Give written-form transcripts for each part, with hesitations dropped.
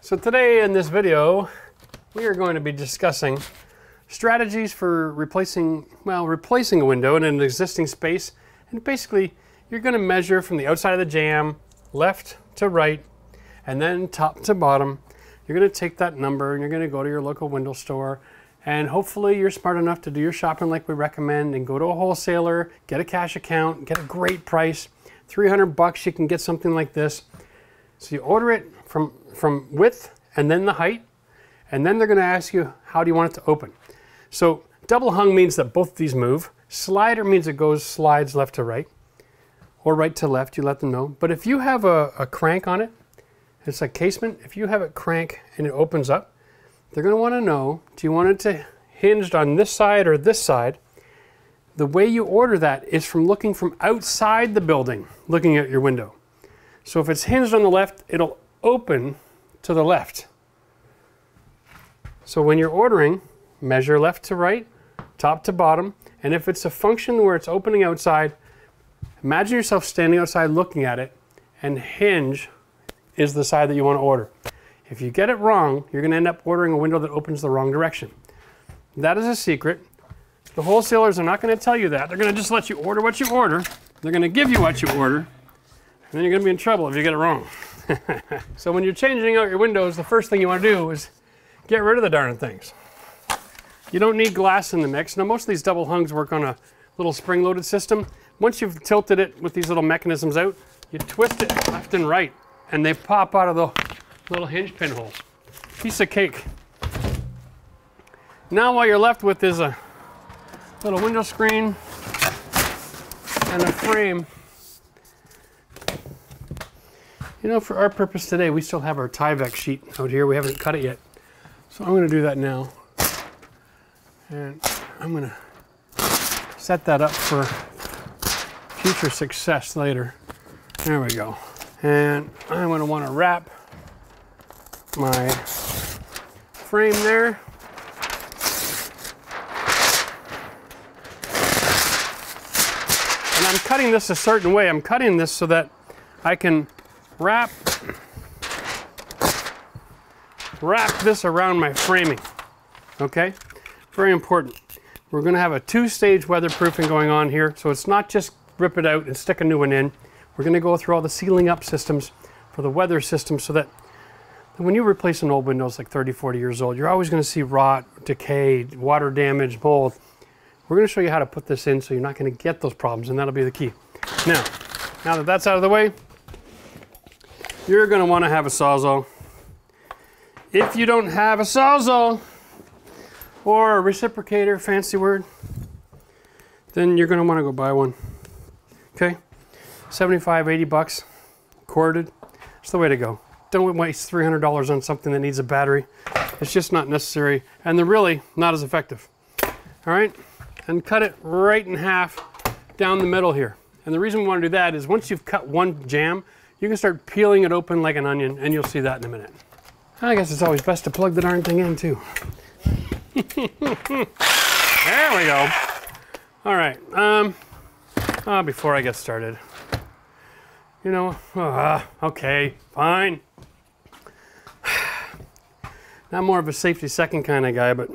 So today in this video, we are going to be discussing strategies for replacing a window in an existing space. And basically, you're going to measure from the outside of the jamb, left to right, and then top to bottom. You're going to take that number and you're going to go to your local window store, and hopefully you're smart enough to do your shopping like we recommend and go to a wholesaler, get a cash account, get a great price. $300 you can get something like this. So you order it from width and then the height, and then they're going to ask you, how do you want it to open? So double hung means that both of these move. Slider means it slides left to right or right to left, you let them know. But if you have a crank on it, it's like casement, if you have it crank and it opens up, they're going to want to know, do you want it to hinged on this side or this side? The way you order that is from looking from outside the building, looking at your window. So if it's hinged on the left, it'll open to the left. So when you're ordering, measure left to right, top to bottom, and if it's a function where it's opening outside, imagine yourself standing outside looking at it, and hinge is the side that you want to order. If you get it wrong, you're going to end up ordering a window that opens the wrong direction. That is a secret. The wholesalers are not going to tell you that. They're going to just let you order what you order. They're going to give you what you order, and then you're going to be in trouble if you get it wrong. So when you're changing out your windows, the first thing you want to do is get rid of the darn things. You don't need glass in the mix. Now most of these double hungs work on a little spring-loaded system. Once you've tilted it with these little mechanisms out, you twist it left and right, and they pop out of the little hinge pinholes. Piece of cake. Now what you're left with is a little window screen and a frame. You know, for our purpose today, we still have our Tyvek sheet out here. We haven't cut it yet. So I'm going to do that now. And I'm going to set that up for future success later. There we go. And I'm going to want to wrap my frame there. And I'm cutting this a certain way. I'm cutting this so that I can wrap this around my framing. Okay? Very important. We're going to have a two-stage weatherproofing going on here, so it's not just rip it out and stick a new one in. We're going to go through all the sealing up systems for the weather system so that when you replace an old window that's like 30, 40 years old, you're always going to see rot, decay, water damage, mold. We're going to show you how to put this in so you're not going to get those problems, and that'll be the key. Now that that's out of the way, you're going to want to have a Sawzall. If you don't have a Sawzall or a reciprocator, fancy word, then you're going to want to go buy one. Okay? 75, 80 bucks, corded. It's the way to go. Don't waste $300 on something that needs a battery. It's just not necessary, and they're really not as effective. All right? And cut it right in half down the middle here. And the reason we want to do that is once you've cut one jamb, you can start peeling it open like an onion, and you'll see that in a minute. I guess it's always best to plug the darn thing in too. There we go. All right. Before I get started, you know, okay, fine. Not more of a safety second kind of guy, but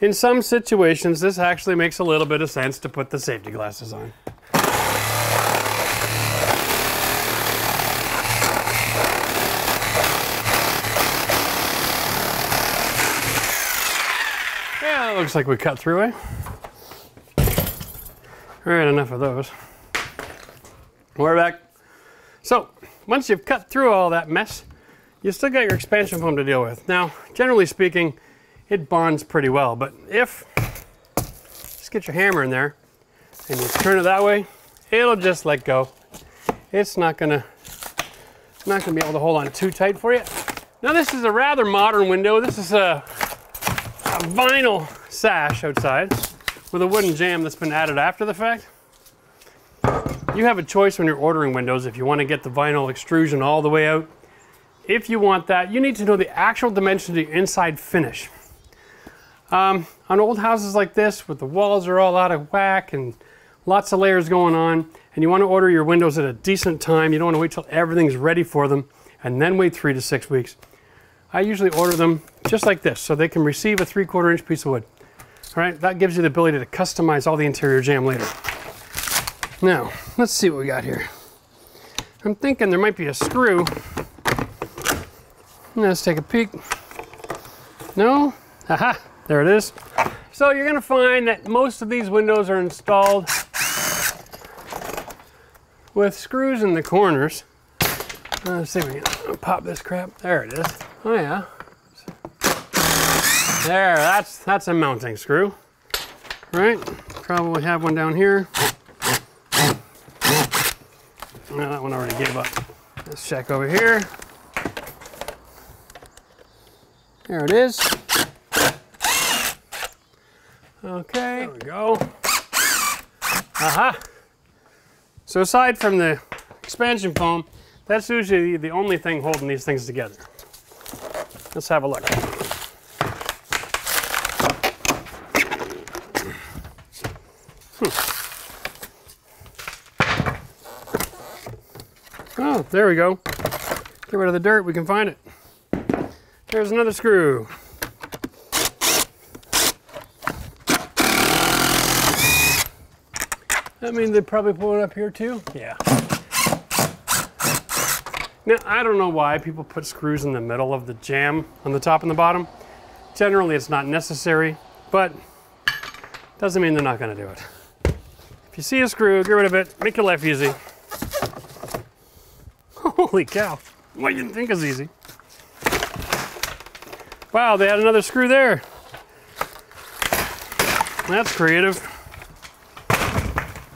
in some situations, this actually makes a little bit of sense to put the safety glasses on. Yeah, it looks like we cut through, eh? All right, enough of those. We're back. So, once you've cut through all that mess, you still got your expansion foam to deal with. Now, generally speaking, it bonds pretty well, but if, just get your hammer in there and you turn it that way, it'll just let go. It's not gonna be able to hold on too tight for you. Now this is a rather modern window. This is a vinyl sash outside with a wooden jamb that's been added after the fact. You have a choice when you're ordering windows if you want to get the vinyl extrusion all the way out. If you want that, you need to know the actual dimensions of the inside finish. On old houses like this, with the walls are all out of whack and lots of layers going on, and you want to order your windows at a decent time, you don't want to wait till everything's ready for them, and then wait 3 to 6 weeks. I usually order them just like this so they can receive a 3/4 inch piece of wood. All right, that gives you the ability to customize all the interior jamb later. Now, let's see what we got here. I'm thinking there might be a screw. Let's take a peek. No? Aha, there it is. So you're gonna find that most of these windows are installed with screws in the corners. Let's see if we can pop this crap. There it is. Oh yeah. There, that's a mounting screw. Right? Probably have one down here. No, that one already gave up. Let's check over here. There it is. Okay, there we go. Aha! So aside from the expansion foam, that's usually the only thing holding these things together. Let's have a look. Oh, there we go. Get rid of the dirt, we can find it. There's another screw. I mean, they probably pull it up here too. Yeah. Now, I don't know why people put screws in the middle of the jamb on the top and the bottom. Generally, it's not necessary, but doesn't mean they're not going to do it. If you see a screw, get rid of it. Make your life easy. Holy cow. What do you think is easy? Wow, they had another screw there. That's creative.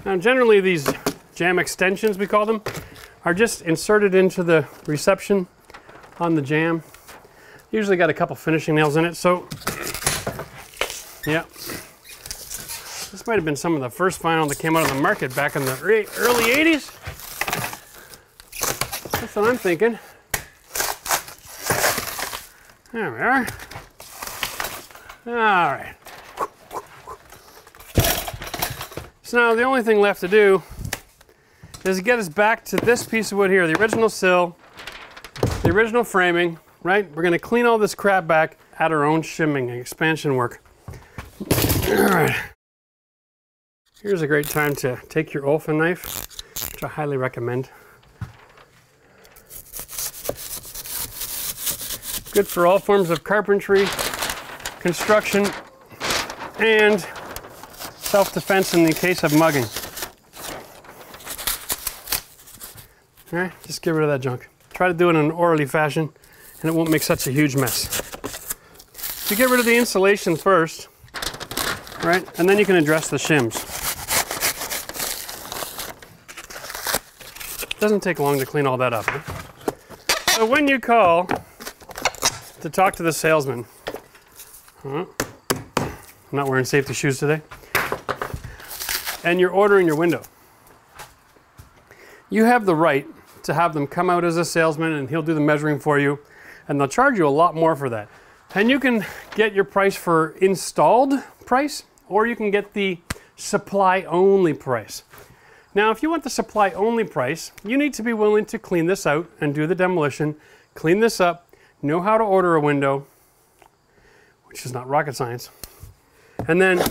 Now, generally, these jamb extensions, we call them, are just inserted into the reception on the jamb. Usually got a couple finishing nails in it, so yeah. This might have been some of the first vinyl that came out of the market back in the early 80s. That's what I'm thinking. There we are. All right. So now the only thing left to do is get us back to this piece of wood here, the original sill, the original framing, right? We're gonna clean all this crap back, add our own shimming and expansion work. All right. Here's a great time to take your Olfin knife, which I highly recommend. Good for all forms of carpentry, construction, and self-defense in the case of mugging. All right, just get rid of that junk. Try to do it in an orderly fashion, and it won't make such a huge mess. So get rid of the insulation first, right? And then you can address the shims. It doesn't take long to clean all that up. Huh? So when you call to talk to the salesman, I'm not wearing safety shoes today, and you're ordering your window, you have the right to have them come out as a salesman and he'll do the measuring for you, and they'll charge you a lot more for that. And you can get your price for installed price, or you can get the supply only price. Now, if you want the supply only price, you need to be willing to clean this out and do the demolition, clean this up, know how to order a window, which is not rocket science, and then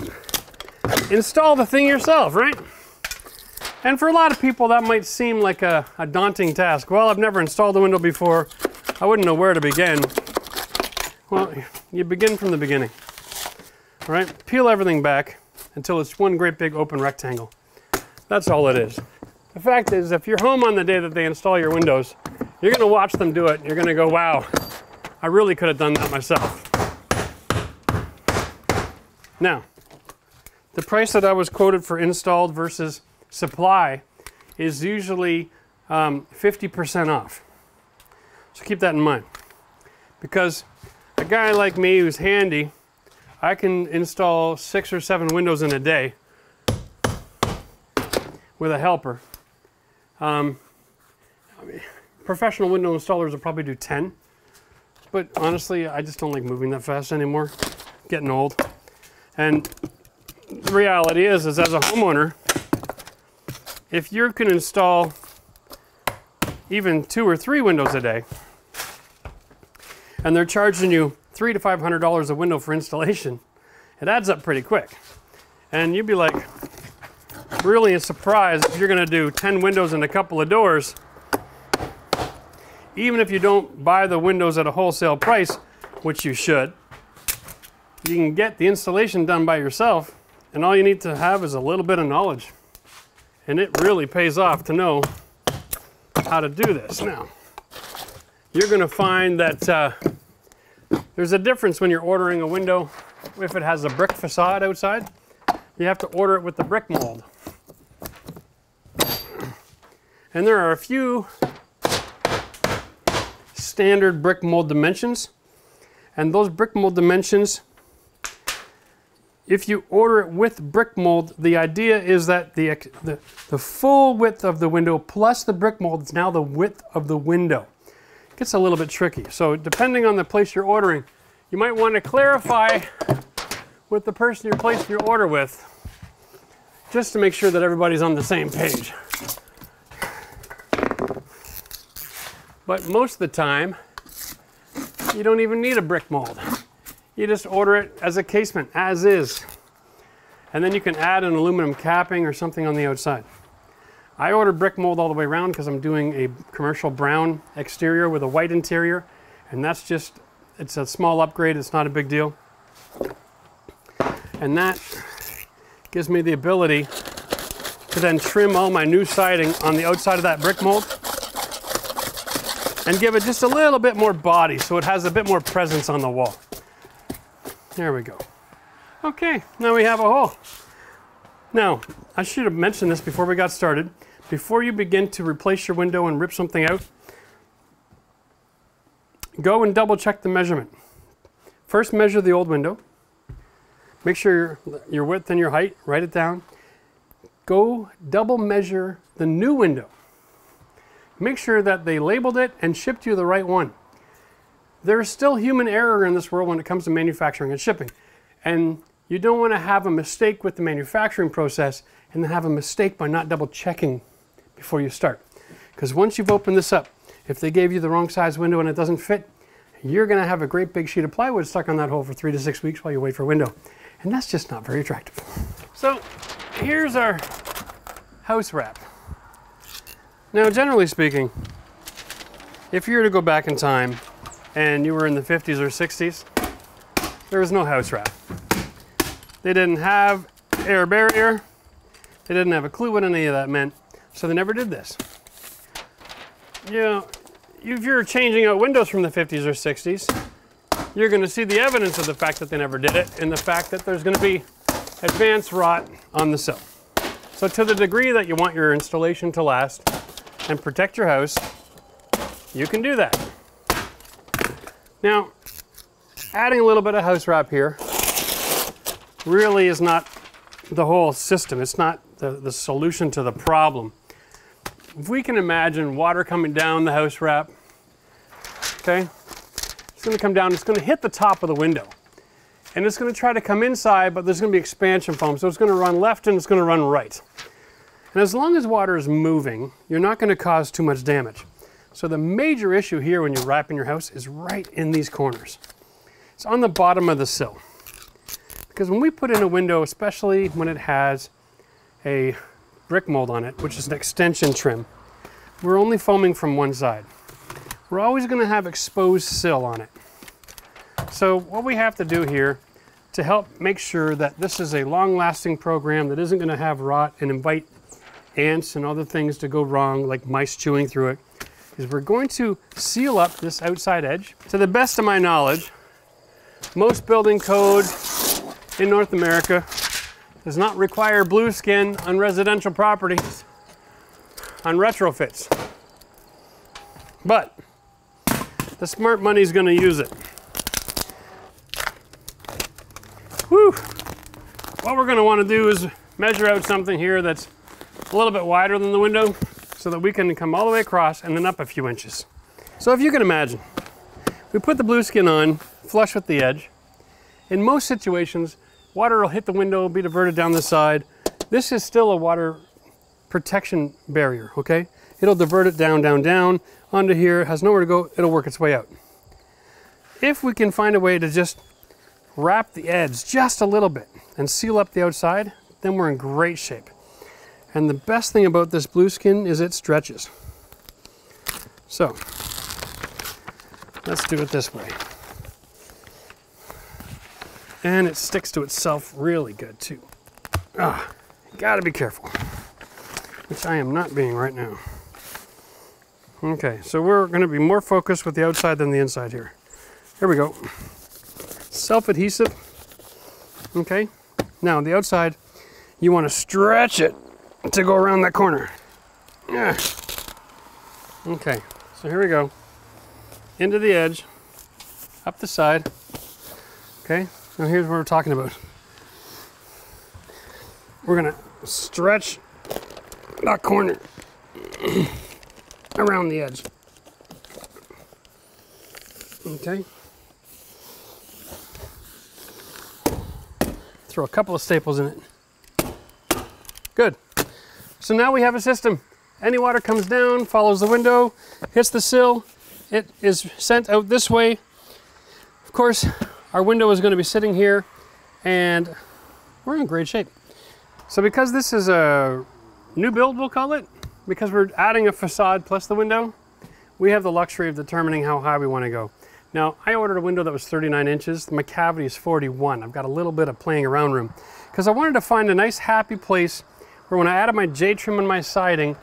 install the thing yourself, right? And for a lot of people, that might seem like a daunting task. Well, I've never installed a window before. I wouldn't know where to begin. Well, you begin from the beginning, all right? Peel everything back until it's one great big open rectangle. That's all it is. The fact is, if you're home on the day that they install your windows, you're gonna watch them do it. You're gonna go, wow, I really could have done that myself. Now, the price that I was quoted for installed versus supply is usually 50% off. So keep that in mind. Because a guy like me who's handy, I can install 6 or 7 windows in a day with a helper. I mean, professional window installers will probably do 10. But honestly, I just don't like moving that fast anymore. Getting old. And the reality is as a homeowner, if you can install even 2 or 3 windows a day, and they're charging you $300 to $500 a window for installation, it adds up pretty quick. And you'd be like really surprised if you're going to do 10 windows and a couple of doors. Even if you don't buy the windows at a wholesale price, which you should, you can get the installation done by yourself, and all you need to have is a little bit of knowledge. And it really pays off to know how to do this. Now, you're going to find that there's a difference when you're ordering a window. If it has a brick facade outside, you have to order it with the brick mold. And there are a few standard brick mold dimensions, and those brick mold dimensions, if you order it with brick mold, the idea is that the full width of the window plus the brick mold is now the width of the window. It gets a little bit tricky. So depending on the place you're ordering, you might want to clarify with the person you're placing your order with, just to make sure that everybody's on the same page. But most of the time, you don't even need a brick mold. You just order it as a casement, as is. And then you can add an aluminum capping or something on the outside. I ordered brick mold all the way around because I'm doing a commercial brown exterior with a white interior. And that's just, it's a small upgrade, it's not a big deal. And that gives me the ability to then trim all my new siding on the outside of that brick mold and give it just a little bit more body so it has a bit more presence on the wall. There we go. Okay, now we have a hole. Now, I should have mentioned this before we got started. Before you begin to replace your window and rip something out, go and double check the measurement. First, measure the old window. Make sure your width and your height, write it down. Go double measure the new window. Make sure that they labeled it and shipped you the right one. There is still human error in this world when it comes to manufacturing and shipping. And you don't want to have a mistake with the manufacturing process and then have a mistake by not double checking before you start. Because once you've opened this up, if they gave you the wrong size window and it doesn't fit, you're going to have a great big sheet of plywood stuck on that hole for 3 to 6 weeks while you wait for a window. And that's just not very attractive. So here's our house wrap. Now, generally speaking, if you were to go back in time and you were in the 50s or 60s, there was no house wrap. They didn't have air barrier. They didn't have a clue what any of that meant, so they never did this. You know, if you're changing out windows from the 50s or 60s, you're going to see the evidence of the fact that they never did it and the fact that there's going to be advanced rot on the sill. So to the degree that you want your installation to last and protect your house, you can do that. Now, adding a little bit of house wrap here really is not the whole system. It's not the solution to the problem. If we can imagine water coming down the house wrap, okay, it's going to come down, it's going to hit the top of the window. And it's going to try to come inside, but there's going to be expansion foam, so it's going to run left and it's going to run right. And as long as water is moving, you're not going to cause too much damage. So the major issue here when you're wrapping your house is right in these corners. It's on the bottom of the sill. Because when we put in a window, especially when it has a brick mold on it, which is an extension trim, we're only foaming from one side. We're always going to have exposed sill on it. So what we have to do here to help make sure that this is a long-lasting program that isn't going to have rot and invite ants and other things to go wrong, like mice chewing through it, is we're going to seal up this outside edge. To the best of my knowledge, most building code in North America does not require blue skin on residential properties on retrofits. But the smart money is going to use it. Whew. What we're going to want to do is measure out something here that's a little bit wider than the window so that we can come all the way across and then up a few inches. So if you can imagine, we put the blue skin on flush with the edge. In most situations, water will hit the window, be diverted down the side. This is still a water protection barrier, okay? It'll divert it down, down, down onto here. It has nowhere to go. It'll work its way out. If we can find a way to just wrap the edge just a little bit and seal up the outside, then we're in great shape. And the best thing about this blue skin is it stretches. So let's do it this way. And it sticks to itself really good too. Ah, gotta be careful, which I am not being right now. Okay, so we're gonna be more focused with the outside than the inside here. Here we go. Self-adhesive. Okay, now the outside, you wanna stretch it to go around that corner. Yeah. Okay, so here we go. Into the edge, up the side. Okay, now here's what we're talking about. We're gonna stretch that corner around the edge. Okay. Throw a couple of staples in it. Good. So now we have a system. Any water comes down, follows the window, hits the sill, it is sent out this way. Of course, our window is going to be sitting here, and we're in great shape. So because this is a new build, we'll call it, because we're adding a facade plus the window, we have the luxury of determining how high we want to go. Now, I ordered a window that was 39 inches. My cavity is 41. I've got a little bit of playing around room because I wanted to find a nice happy place where when I added my J-trim and my siding,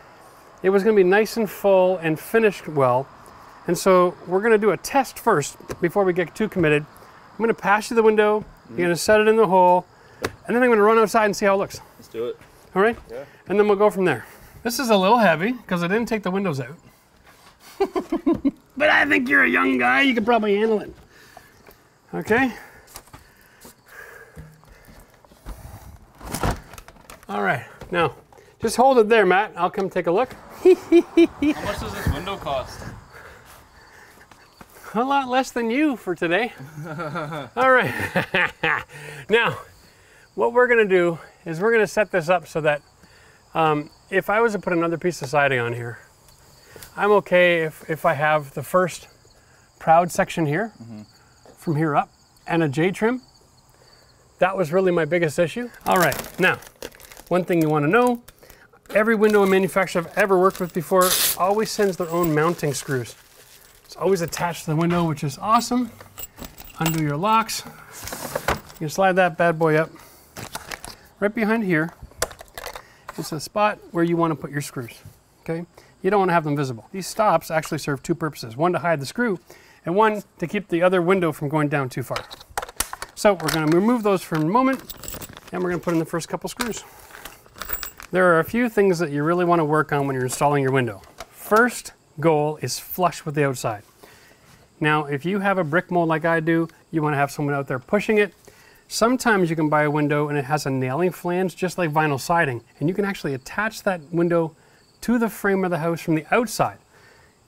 it was going to be nice and full and finished well. And so we're going to do a test first before we get too committed. I'm going to pass you the window, you're going to set it in the hole, and then I'm going to run outside and see how it looks. Let's do it. All right? Yeah. And then we'll go from there. This is a little heavy because I didn't take the windows out. But I think you're a young guy, you could probably handle it. Okay? All right, now, just hold it there, Matt. I'll come take a look. How much does this window cost? A lot less than you for today. All right. Now, what we're gonna do is we're gonna set this up so that if I was to put another piece of siding on here, I'm okay if I have the first proud section here, from here up, and a J-trim. That was really my biggest issue. All right, now, one thing you wanna know, every window manufacturer I've ever worked with before always sends their own mounting screws. It's always attached to the window, which is awesome. Undo your locks. You can slide that bad boy up. Right behind here is a spot where you wanna put your screws, okay? You don't want to have them visible. These stops actually serve two purposes. One to hide the screw, and one to keep the other window from going down too far. So we're going to remove those for a moment, and we're going to put in the first couple screws. There are a few things that you really want to work on when you're installing your window. First goal is flush with the outside. Now, if you have a brick mold like I do, you want to have someone out there pushing it. Sometimes you can buy a window and it has a nailing flange, just like vinyl siding, and you can actually attach that window to the frame of the house from the outside.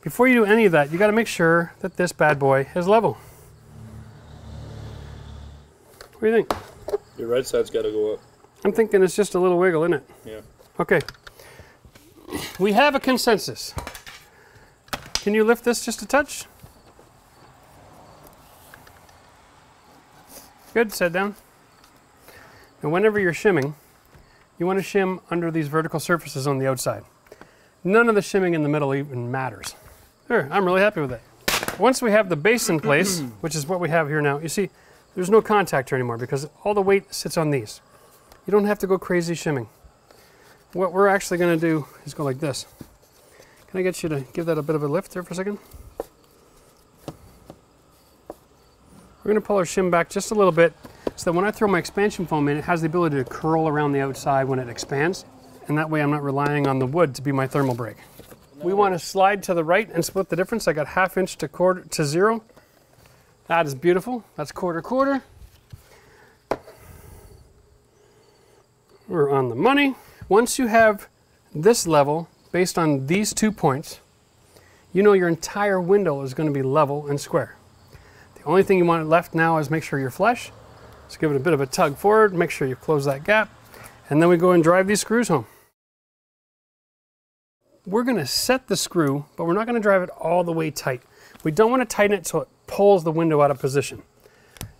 Before you do any of that, you got to make sure that this bad boy is level. What do you think? Your right side's got to go up. I'm thinking it's just a little wiggle, isn't it? Yeah. Okay. We have a consensus. Can you lift this just a touch? Good, set down. Now whenever you're shimming, you want to shim under these vertical surfaces on the outside. None of the shimming in the middle even matters. There, I'm really happy with that. Once we have the base in place, which is what we have here now, you see, there's no contact here anymore because all the weight sits on these. You don't have to go crazy shimming. What we're actually going to do is go like this. Can I get you to give that a bit of a lift there for a second? We're going to pull our shim back just a little bit so that when I throw my expansion foam in, it has the ability to curl around the outside when it expands. And that way I'm not relying on the wood to be my thermal break. We want to slide to the right and split the difference. I got 1/2 inch to quarter to 0. That is beautiful. That's quarter. We're on the money. Once you have this level based on these 2 points, you know your entire window is going to be level and square. The only thing you want left now is make sure you're flush. Just give it a bit of a tug forward, make sure you close that gap, and then we go and drive these screws home. We're going to set the screw, but we're not going to drive it all the way tight. We don't want to tighten it so it pulls the window out of position.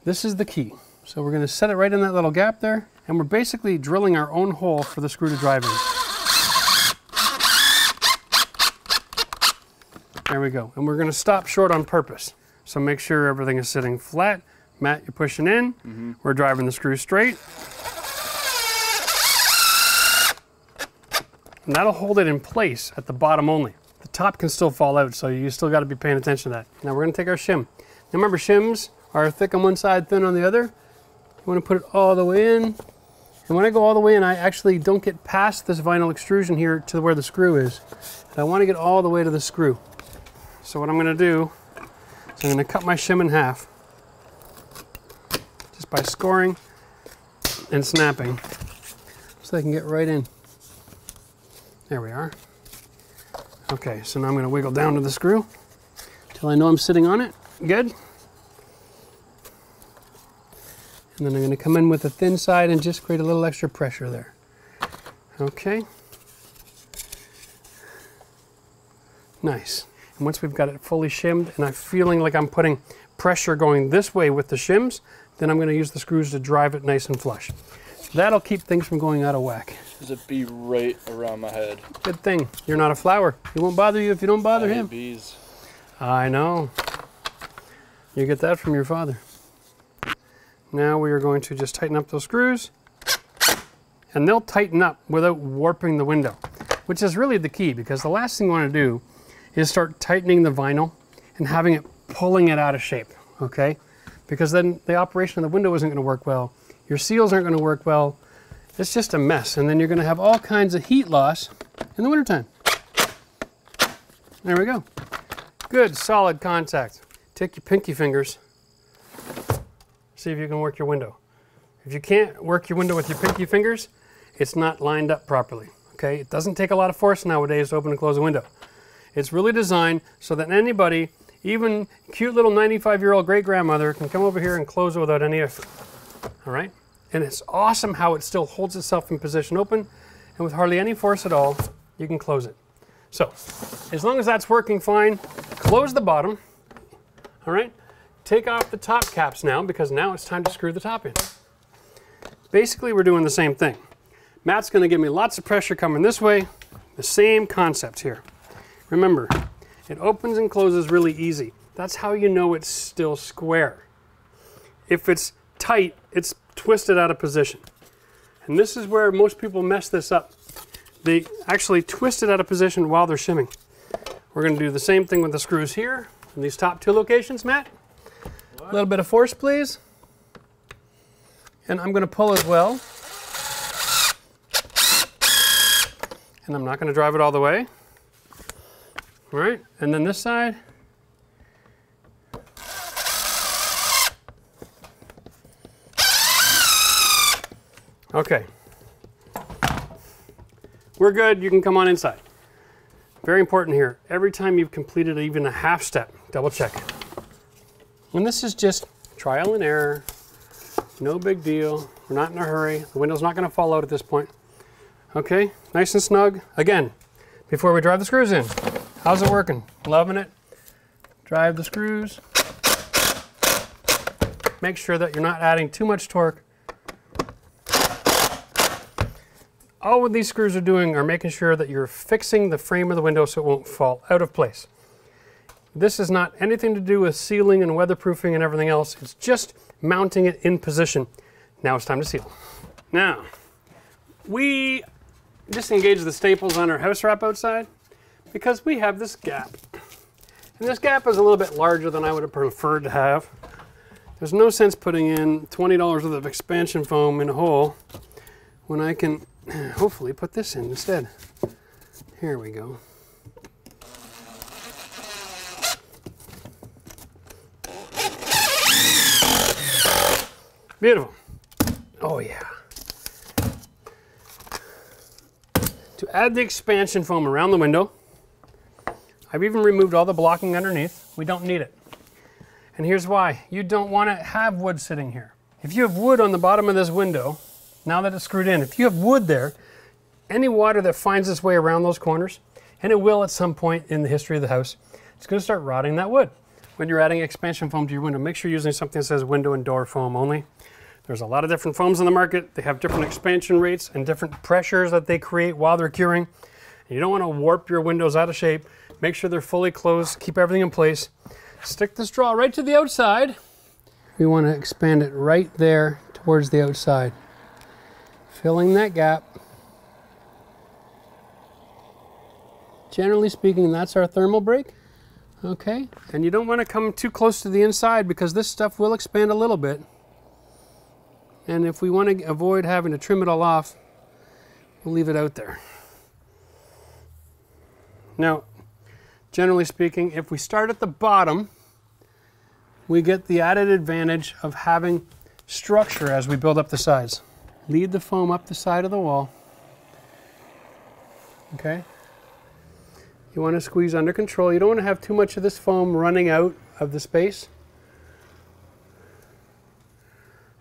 This is the key. So we're going to set it right in that little gap there, and we're basically drilling our own hole for the screw to drive in. There we go. And we're going to stop short on purpose. So make sure everything is sitting flat. Matt, you're pushing in. We're driving the screw straight. And that'll hold it in place at the bottom only. The top can still fall out, so you still got to be paying attention to that. Now we're going to take our shim. Now remember, shims are thick on one side, thin on the other. You want to put it all the way in. And when I go all the way in, I actually don't get past this vinyl extrusion here to where the screw is. And I want to get all the way to the screw. So what I'm going to do is I'm going to cut my shim in half, just by scoring and snapping, so I can get right in. There we are. Okay, so now I'm going to wiggle down to the screw until I know I'm sitting on it. Good. And then I'm going to come in with the thin side and just create a little extra pressure there. Okay. Nice. And once we've got it fully shimmed and I'm feeling like I'm putting pressure going this way with the shims, then I'm going to use the screws to drive it nice and flush. That'll keep things from going out of whack. Does it bee right around my head? Good thing. You're not a flower. He won't bother you if you don't bother him. Bees. I know. You get that from your father. Now we are going to just tighten up those screws. And they'll tighten up without warping the window, which is really the key, because the last thing you want to do is start tightening the vinyl and having it pulling it out of shape, okay? Because then the operation of the window isn't going to work well. Your seals aren't going to work well. It's just a mess, and then you're going to have all kinds of heat loss in the wintertime. There we go. Good, solid contact. Take your pinky fingers. See if you can work your window. If you can't work your window with your pinky fingers, it's not lined up properly, okay? It doesn't take a lot of force nowadays to open and close a window. It's really designed so that anybody, even cute little 95-year-old great-grandmother, can come over here and close it without any effort, all right? And it's awesome how it still holds itself in position open, and with hardly any force at all, you can close it. So, as long as that's working fine, close the bottom, all right? Take off the top caps now, because now it's time to screw the top in. Basically, we're doing the same thing. Matt's going to give me lots of pressure coming this way. The same concept here. Remember, it opens and closes really easy. That's how you know it's still square. If it's tight, it's twisted out of position. And this is where most people mess this up. They actually twist it out of position while they're shimming. We're going to do the same thing with the screws here in these top two locations, Matt. A little bit of force, please. And I'm going to pull as well. And I'm not going to drive it all the way. All right, and then this side. Okay. We're good, you can come on inside. Very important here, every time you've completed even a half step, double check. And this is just trial and error, no big deal. We're not in a hurry. The window's not going to fall out at this point. Okay, nice and snug. Again, before we drive the screws in, how's it working? Loving it. Drive the screws. Make sure that you're not adding too much torque. All what these screws are doing are making sure that you're fixing the frame of the window so it won't fall out of place. This is not anything to do with sealing and weatherproofing and everything else. It's just mounting it in position. Now it's time to seal. Now, we disengage the staples on our house wrap outside because we have this gap. And this gap is a little bit larger than I would have preferred to have. There's no sense putting in $20 worth of expansion foam in a hole when I can hopefully put this in instead. Here we go. Beautiful. Oh yeah. To add the expansion foam around the window, I've even removed all the blocking underneath. We don't need it. And here's why. You don't want to have wood sitting here. If you have wood on the bottom of this window, now that it's screwed in, if you have wood there, any water that finds its way around those corners, and it will at some point in the history of the house, it's going to start rotting that wood. when you're adding expansion foam to your window, make sure you're using something that says window and door foam only. There's a lot of different foams in the market. They have different expansion rates and different pressures that they create while they're curing. You don't want to warp your windows out of shape. Make sure they're fully closed, keep everything in place. Stick the straw right to the outside. We want to expand it right there towards the outside, filling that gap. Generally speaking, that's our thermal break. Okay, and you don't want to come too close to the inside because this stuff will expand a little bit. And if we want to avoid having to trim it all off, we'll leave it out there. Now, generally speaking, if we start at the bottom, we get the added advantage of having structure as we build up the sides. Lead the foam up the side of the wall. Okay? You want to squeeze under control. You don't want to have too much of this foam running out of the space.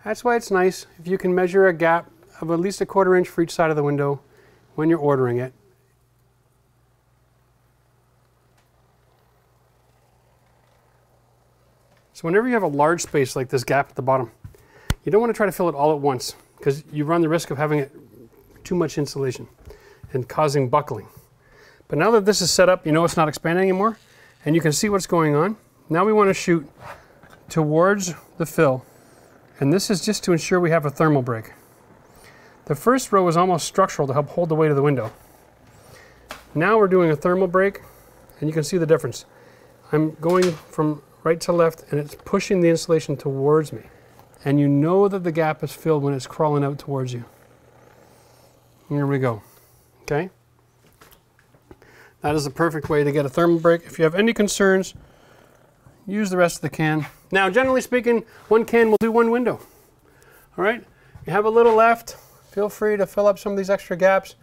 That's why it's nice if you can measure a gap of at least 1/4 inch for each side of the window when you're ordering it. So whenever you have a large space like this gap at the bottom, you don't want to try to fill it all at once because you run the risk of having too much insulation and causing buckling. But now that this is set up, you know it's not expanding anymore, and you can see what's going on. Now we want to shoot towards the fill, and this is just to ensure we have a thermal break. The first row is almost structural to help hold the weight of the window. Now we're doing a thermal break, and you can see the difference. I'm going from right to left, and it's pushing the insulation towards me. And you know that the gap is filled when it's crawling out towards you. Here we go, okay? That is the perfect way to get a thermal break. If you have any concerns, use the rest of the can. Now, generally speaking, one can will do one window. All right? You have a little left, feel free to fill up some of these extra gaps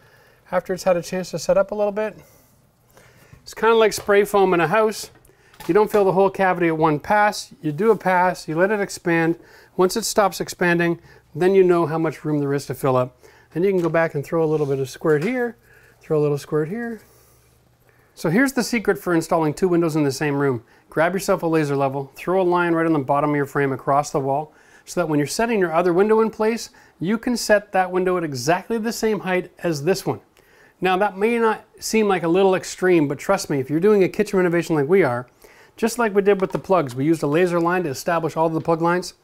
after it's had a chance to set up a little bit. It's kind of like spray foam in a house. You don't fill the whole cavity at one pass. You do a pass, you let it expand. Once it stops expanding, then you know how much room there is to fill up. And you can go back and throw a little bit of squirt here, throw a little squirt here. So here's the secret for installing 2 windows in the same room. Grab yourself a laser level, throw a line right on the bottom of your frame across the wall so that when you're setting your other window in place, you can set that window at exactly the same height as this one. Now that may not seem like a little extreme, but trust me, if you're doing a kitchen renovation like we are, just like we did with the plugs, we used a laser line to establish all of the plug lines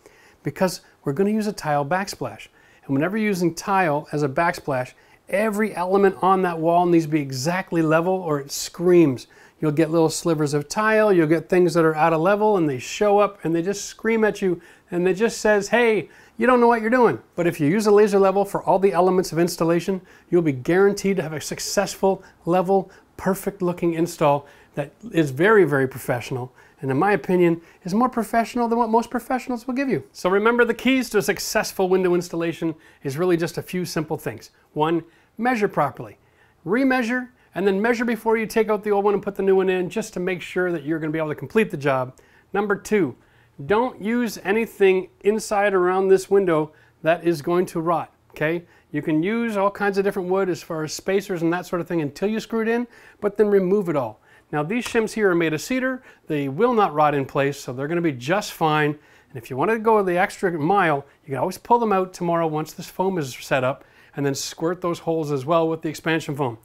because we're going to use a tile backsplash. And whenever you're using tile as a backsplash, every element on that wall needs to be exactly level or it screams. You'll get little slivers of tile, you'll get things that are out of level and they show up and they just scream at you and it just says, hey, you don't know what you're doing. But if you use a laser level for all the elements of installation, you'll be guaranteed to have a successful, level, perfect looking install that is very, very professional. And in my opinion, is more professional than what most professionals will give you. So remember, the keys to a successful window installation is really just a few simple things. 1, measure properly. Remeasure, and then measure before you take out the old one and put the new one in, just to make sure that you're going to be able to complete the job. Number 2, don't use anything inside around this window that is going to rot, okay? You can use all kinds of different wood as far as spacers and that sort of thing until you screw it in, but then remove it all. Now these shims here are made of cedar. They will not rot in place, so they're going to be just fine. And if you want to go the extra mile, you can always pull them out tomorrow once this foam is set up and then squirt those holes as well with the expansion foam.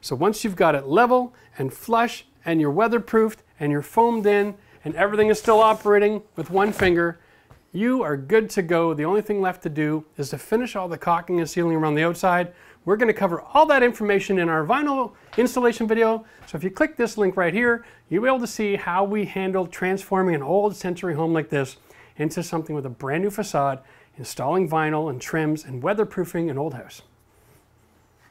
So once you've got it level and flush and you're weatherproofed and you're foamed in and everything is still operating with one finger, you are good to go. The only thing left to do is to finish all the caulking and sealing around the outside. We're going to cover all that information in our vinyl installation video. So if you click this link right here, you'll be able to see how we handle transforming an old century home like this into something with a brand new facade, installing vinyl and trims and weatherproofing an old house.